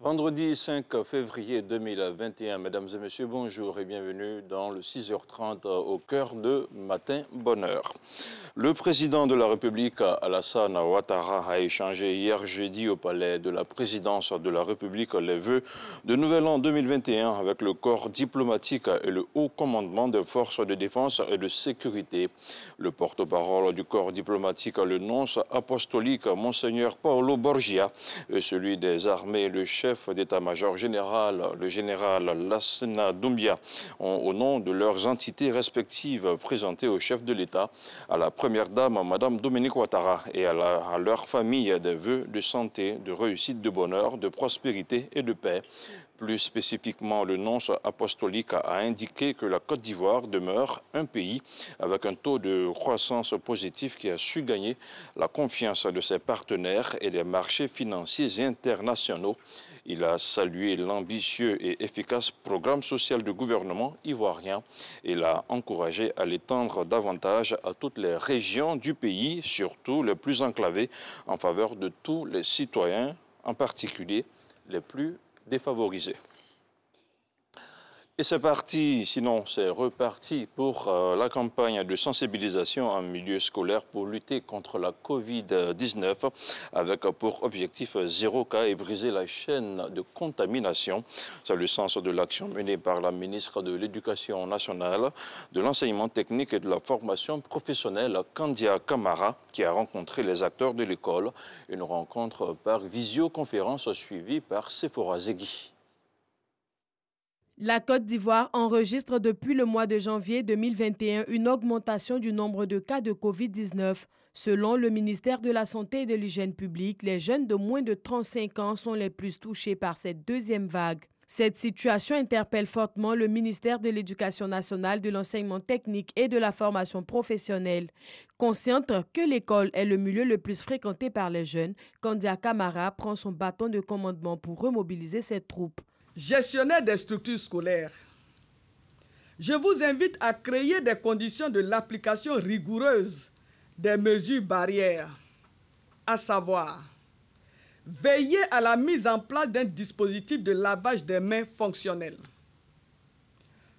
Vendredi 5 février 2021, mesdames et messieurs, bonjour et bienvenue dans le 6h30 au cœur de Matin Bonheur. Le président de la République, Alassane Ouattara, a échangé hier jeudi au palais de la présidence de la République les vœux de Nouvel An 2021 avec le corps diplomatique et le haut commandement des forces de défense et de sécurité. Le porte-parole du corps diplomatique, le nonce apostolique, Monseigneur Paolo Borgia, et celui des armées, le chef d'état-major général, le général Lassana Doumbia, ont, au nom de leurs entités respectives, présenté au chef de l'État, à la première dame, Madame Dominique Ouattara, et à leur famille des vœux de santé, de réussite, de bonheur, de prospérité et de paix. Plus spécifiquement, le nonce apostolique a indiqué que la Côte d'Ivoire demeure un pays avec un taux de croissance positif qui a su gagner la confiance de ses partenaires et des marchés financiers internationaux. Il a salué l'ambitieux et efficace programme social du gouvernement ivoirien et l'a encouragé à l'étendre davantage à toutes les régions du pays, surtout les plus enclavées, en faveur de tous les citoyens, en particulier les plus défavorisés. Et c'est parti, sinon c'est reparti pour la campagne de sensibilisation en milieu scolaire pour lutter contre la Covid-19 avec pour objectif 0 cas et briser la chaîne de contamination. C'est le sens de l'action menée par la ministre de l'Éducation nationale, de l'enseignement technique et de la formation professionnelle, Kandia Camara, qui a rencontré les acteurs de l'école. Une rencontre par visioconférence suivie par Sephora Zegui. La Côte d'Ivoire enregistre depuis le mois de janvier 2021 une augmentation du nombre de cas de Covid-19. Selon le ministère de la Santé et de l'Hygiène publique, les jeunes de moins de 35 ans sont les plus touchés par cette deuxième vague. Cette situation interpelle fortement le ministère de l'Éducation nationale, de l'enseignement technique et de la formation professionnelle. Consciente que l'école est le milieu le plus fréquenté par les jeunes, Kandia Camara prend son bâton de commandement pour remobiliser ses troupes. Gestionnaires des structures scolaires, je vous invite à créer des conditions de l'application rigoureuse des mesures barrières, à savoir, veiller à la mise en place d'un dispositif de lavage des mains fonctionnel,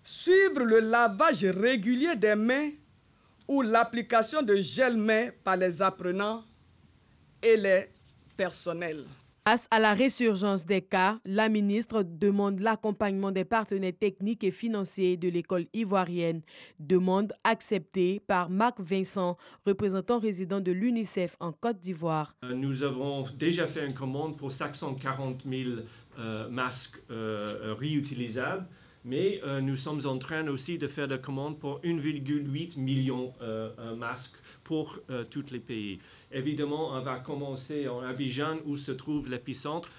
suivre le lavage régulier des mains ou l'application de gel-mains par les apprenants et les personnels. Face à la résurgence des cas, la ministre demande l'accompagnement des partenaires techniques et financiers de l'école ivoirienne. Demande acceptée par Marc Vincent, représentant résident de l'UNICEF en Côte d'Ivoire. Nous avons déjà fait une commande pour 540 000 masques réutilisables, mais nous sommes en train aussi de faire des commandes pour 1,8 million de masques pour tous les pays. Évidemment, on va commencer en Abidjan où se trouve l'épicentre.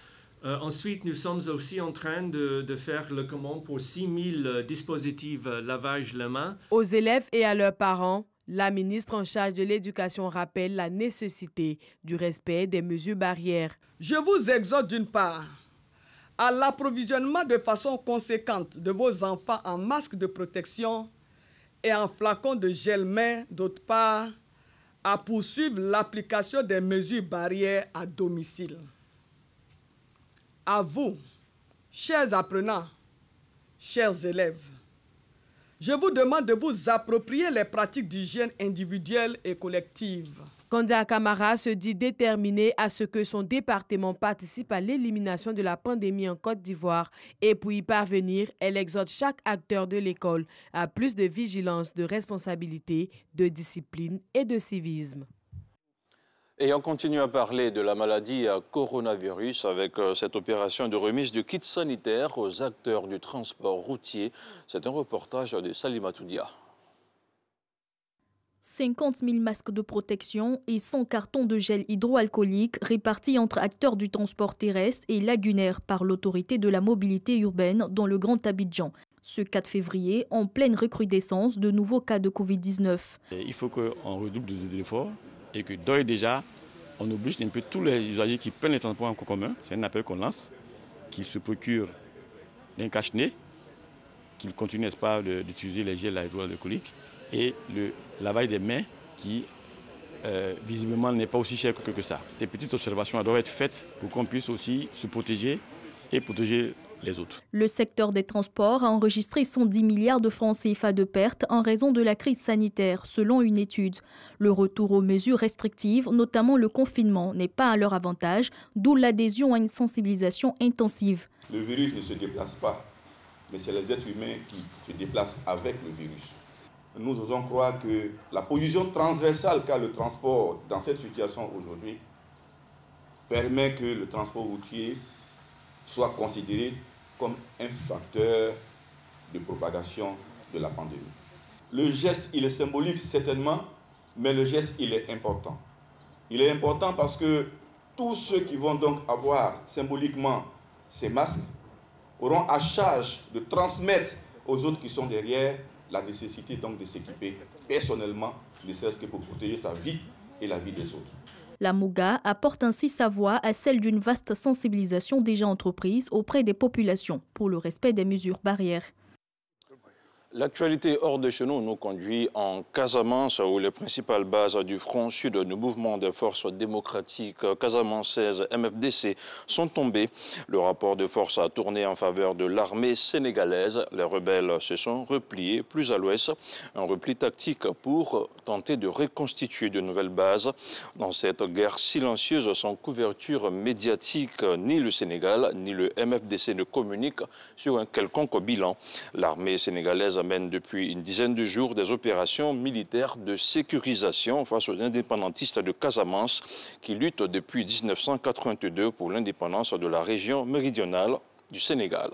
Ensuite, nous sommes aussi en train de faire la commande pour 6 000 dispositifs lavage les mains. Aux élèves et à leurs parents, la ministre en charge de l'éducation rappelle la nécessité du respect des mesures barrières. Je vous exhorte d'une part à l'approvisionnement de façon conséquente de vos enfants en masques de protection et en flacons de gel-main, d'autre part, à poursuivre l'application des mesures barrières à domicile. À vous, chers apprenants, chers élèves, je vous demande de vous approprier les pratiques d'hygiène individuelle et collective. Kandia Camara se dit déterminé à ce que son département participe à l'élimination de la pandémie en Côte d'Ivoire. Et pour y parvenir, elle exhorte chaque acteur de l'école à plus de vigilance, de responsabilité, de discipline et de civisme. Et on continue à parler de la maladie coronavirus avec cette opération de remise de kits sanitaires aux acteurs du transport routier. C'est un reportage de Salimatou Dia. 50 000 masques de protection et 100 cartons de gel hydroalcoolique répartis entre acteurs du transport terrestre et lagunaire par l'autorité de la mobilité urbaine dans le Grand Abidjan. Ce 4 février, en pleine recrudescence de nouveaux cas de Covid-19. Il faut qu'on redouble d'efforts et que d'ores et déjà, on oblige un peu tous les usagers qui prennent les transports en commun, c'est un appel qu'on lance, qu'ils se procurent un cache-nez, qu'ils continuent, n'est-ce pas, d'utiliser les gels hydroalcooliques et le lavage des mains qui visiblement n'est pas aussi cher que ça. Des petites observations doivent être faites pour qu'on puisse aussi se protéger et protéger les autres. Le secteur des transports a enregistré 110 milliards de francs CFA de pertes en raison de la crise sanitaire, selon une étude. Le retour aux mesures restrictives, notamment le confinement, n'est pas à leur avantage, d'où l'adhésion à une sensibilisation intensive. Le virus ne se déplace pas, mais c'est les êtres humains qui se déplacent avec le virus. Nous osons croire que la position transversale qu'a le transport dans cette situation aujourd'hui permet que le transport routier soit considéré comme un facteur de propagation de la pandémie. Le geste, il est symbolique certainement, mais le geste, il est important. Il est important parce que tous ceux qui vont donc avoir symboliquement ces masques auront à charge de transmettre aux autres qui sont derrière la nécessité donc de s'équiper personnellement, ne serait-ce que pour protéger sa vie et la vie des autres. La Muga apporte ainsi sa voix à celle d'une vaste sensibilisation déjà entreprise auprès des populations pour le respect des mesures barrières. L'actualité hors de chez nous conduit en Casamance, où les principales bases du Front Sud du mouvement des forces démocratiques casamançaises MFDC sont tombées. Le rapport de force a tourné en faveur de l'armée sénégalaise. Les rebelles se sont repliés plus à l'ouest, un repli tactique pour tenter de reconstituer de nouvelles bases. Dans cette guerre silencieuse sans couverture médiatique, ni le Sénégal ni le MFDC ne communiquent sur un quelconque bilan. L'armée sénégalaise mène depuis une dizaine de jours des opérations militaires de sécurisation face aux indépendantistes de Casamance qui luttent depuis 1982 pour l'indépendance de la région méridionale du Sénégal.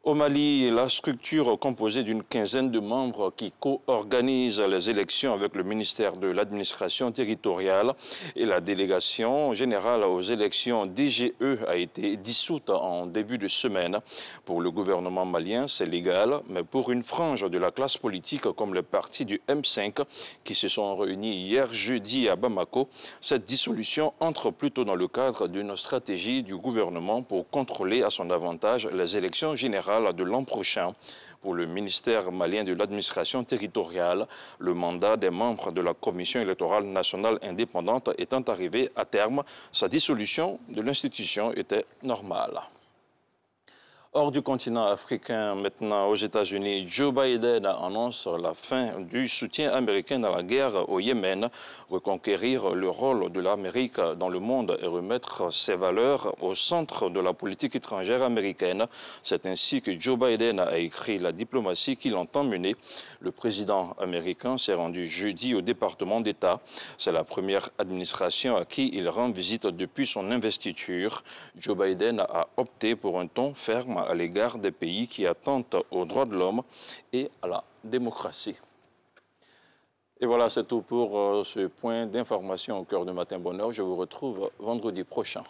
Au Mali, la structure composée d'une quinzaine de membres qui co-organisent les élections avec le ministère de l'administration territoriale et la délégation générale aux élections DGE a été dissoute en début de semaine. Pour le gouvernement malien, c'est légal, mais pour une frange de la classe politique comme les partis du M5 qui se sont réunis hier jeudi à Bamako, cette dissolution entre plutôt dans le cadre d'une stratégie du gouvernement pour contrôler à son avantage les élections générales de l'an prochain. Pour le ministère malien de l'administration territoriale, le mandat des membres de la Commission électorale nationale indépendante étant arrivé à terme, sa dissolution de l'institution était normale. Hors du continent africain, maintenant aux États-Unis, Joe Biden annonce la fin du soutien américain dans la guerre au Yémen, reconquérir le rôle de l'Amérique dans le monde et remettre ses valeurs au centre de la politique étrangère américaine. C'est ainsi que Joe Biden a écrit la diplomatie qu'il entend mener. Le président américain s'est rendu jeudi au département d'État. C'est la première administration à qui il rend visite depuis son investiture. Joe Biden a opté pour un ton ferme à l'égard des pays qui attentent aux droits de l'homme et à la démocratie. Et voilà, c'est tout pour ce point d'information au cœur de Matin Bonheur. Je vous retrouve vendredi prochain.